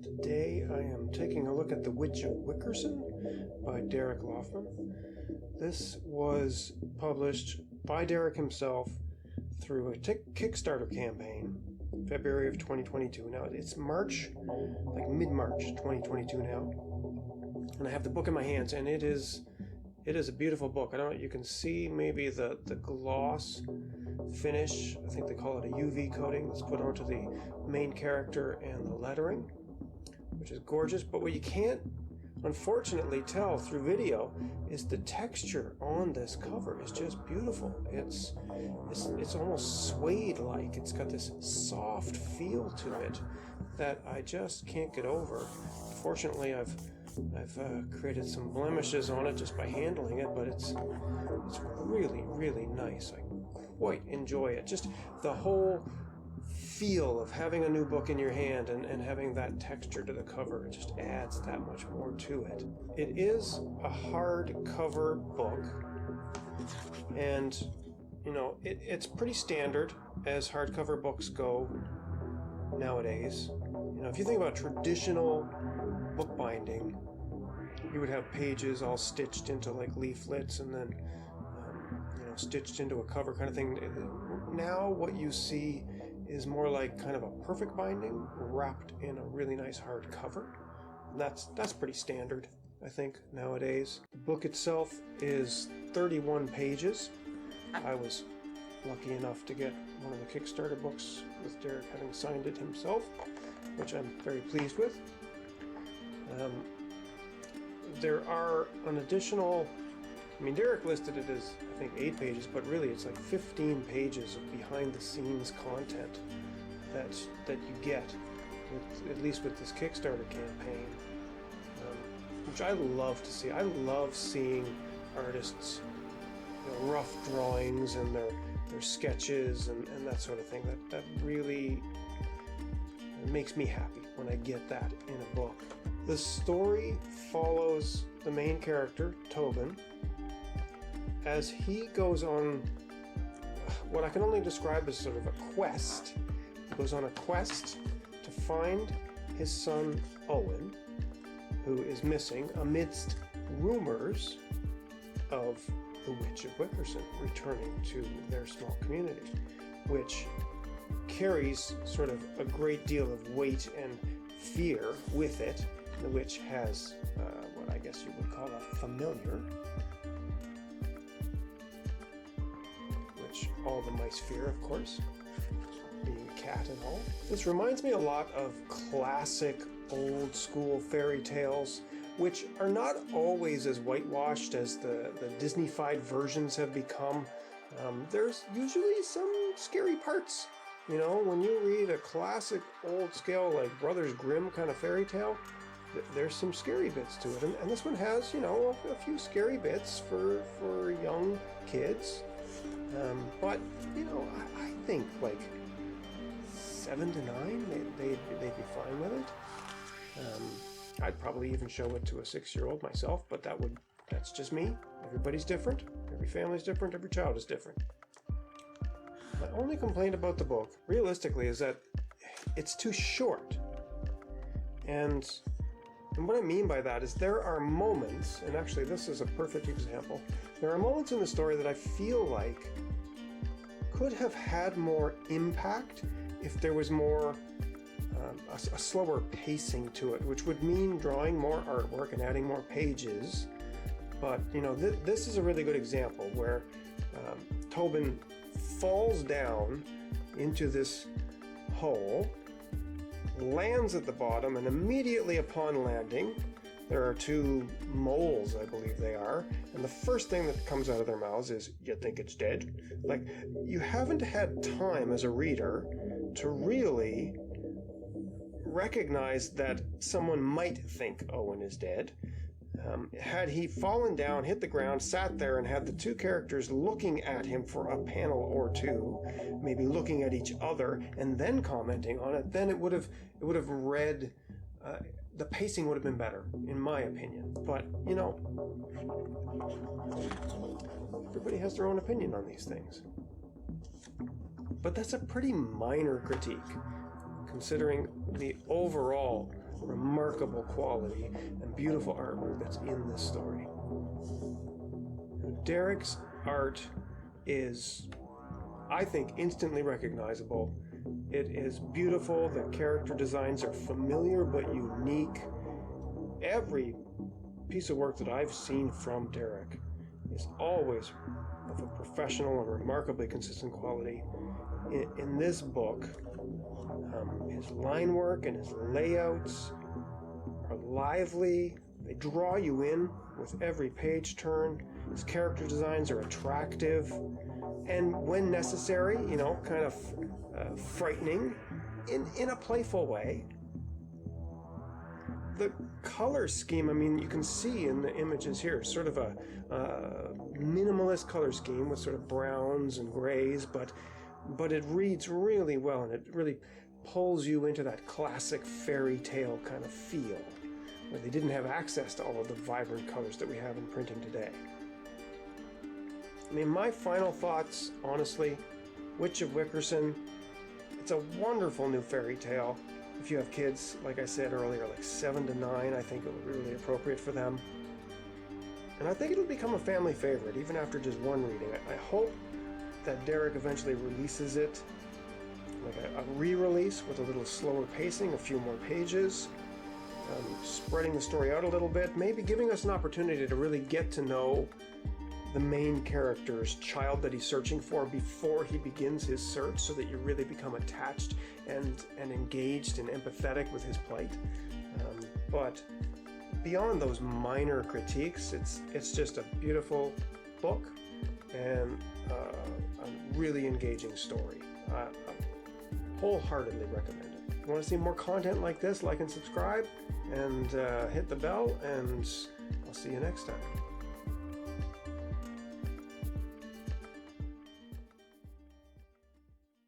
Today I am taking a look at The Witch of Wickerson by Derek Laufman. This was published by Derek himself through a Kickstarter campaign, February of 2022. Now it's March, like mid-March 2022 now, and I have the book in my hands, and it is a beautiful book. I don't know, you can see maybe the gloss finish. I think they call it a UV coating that's put onto the main character and the lettering, which is gorgeous. But what you can't unfortunately tell through video is the texture on this cover is just beautiful. It's almost suede-like. It's got this soft feel to it that I just can't get over. Fortunately, I've created some blemishes on it just by handling it, but it's really, really nice. I quite enjoy it. Just the whole feel of having a new book in your hand and having that texture to the cover, it just adds that much more to it. It is a hardcover book, and you know it's pretty standard as hardcover books go nowadays. You know, if you think about traditional bookbinding, you would have pages all stitched into like leaflets and then stitched into a cover kind of thing. Now what you see is more like kind of a perfect binding wrapped in a really nice hard cover. And that's pretty standard, I think, nowadays. The book itself is 31 pages. I was lucky enough to get one of the Kickstarter books with Derek having signed it himself, which I'm very pleased with. There are an additional, Derek listed it as, I think, 8 pages, but really it's like 15 pages of behind-the-scenes content that you get, at least with this Kickstarter campaign, which I love to see. I love seeing artists, rough drawings and their sketches and that sort of thing. That really makes me happy when I get that in a book. The story follows the main character, Tobin, as he goes on what I can only describe as sort of a quest. He goes on a quest to find his son, Owen, who is missing amidst rumors of the Witch of Wickerson returning to their small community, which carries sort of a great deal of weight and fear with it. The witch has what I guess you would call a familiar, which all the mice fear, of course, being a cat and all. This reminds me a lot of classic old school fairy tales, which are not always as whitewashed as the Disney-fied versions have become. There's usually some scary parts. You know, when you read a classic old scale like Brothers Grimm kind of fairy tale, there's some scary bits to it, and this one has, a few scary bits for young kids. But I think like 7 to 9, they'd be fine with it. I'd probably even show it to a 6-year-old myself, but that's just me. Everybody's different. Every family's different. Every child is different. My only complaint about the book, realistically, is that it's too short. And what I mean by that is there are moments, and actually this is a perfect example, there are moments in the story that I feel like could have had more impact if there was more, a slower pacing to it, which would mean drawing more artwork and adding more pages. But, this is a really good example where Tobin falls down into this hole, lands at the bottom, and immediately upon landing, there are 2 moles, I believe they are, and the first thing that comes out of their mouths is, "You think it's dead?" Like, you haven't had time as a reader to really recognize that someone might think Owen is dead. Had he fallen down, hit the ground, sat there, and had the 2 characters looking at him for a panel or 2, maybe looking at each other and then commenting on it, then it would have read. The pacing would have been better, in my opinion. But everybody has their own opinion on these things. But that's a pretty minor critique, considering the overall remarkable quality and beautiful artwork that's in this story. Derek's art is, I think, instantly recognizable. It is beautiful. The character designs are familiar but unique. Every piece of work that I've seen from Derek is always of a professional and remarkably consistent quality. In this book, his line work and his layouts are lively. They draw you in with every page turn. His character designs are attractive and, when necessary, kind of frightening in a playful way. The color scheme, you can see in the images here, sort of a minimalist color scheme with sort of browns and grays, but it reads really well, and it really pulls you into that classic fairy tale kind of feel, where they didn't have access to all of the vibrant colors that we have in printing today. My final thoughts, honestly, Witch of Wickerson, it's a wonderful new fairy tale. If you have kids, like I said earlier, like 7 to 9, I think it would be really appropriate for them. And I think it'll become a family favorite, even after just one reading. I hope that Derek eventually releases it, like a re-release with a little slower pacing, a few more pages, spreading the story out a little bit, maybe giving us an opportunity to really get to know the main character's child that he's searching for before he begins his search, so that you really become attached and engaged and empathetic with his plight. But beyond those minor critiques, it's just a beautiful book and a really engaging story. I wholeheartedly recommend it. If you want to see more content like this, like and subscribe, and hit the bell, and I'll see you next time.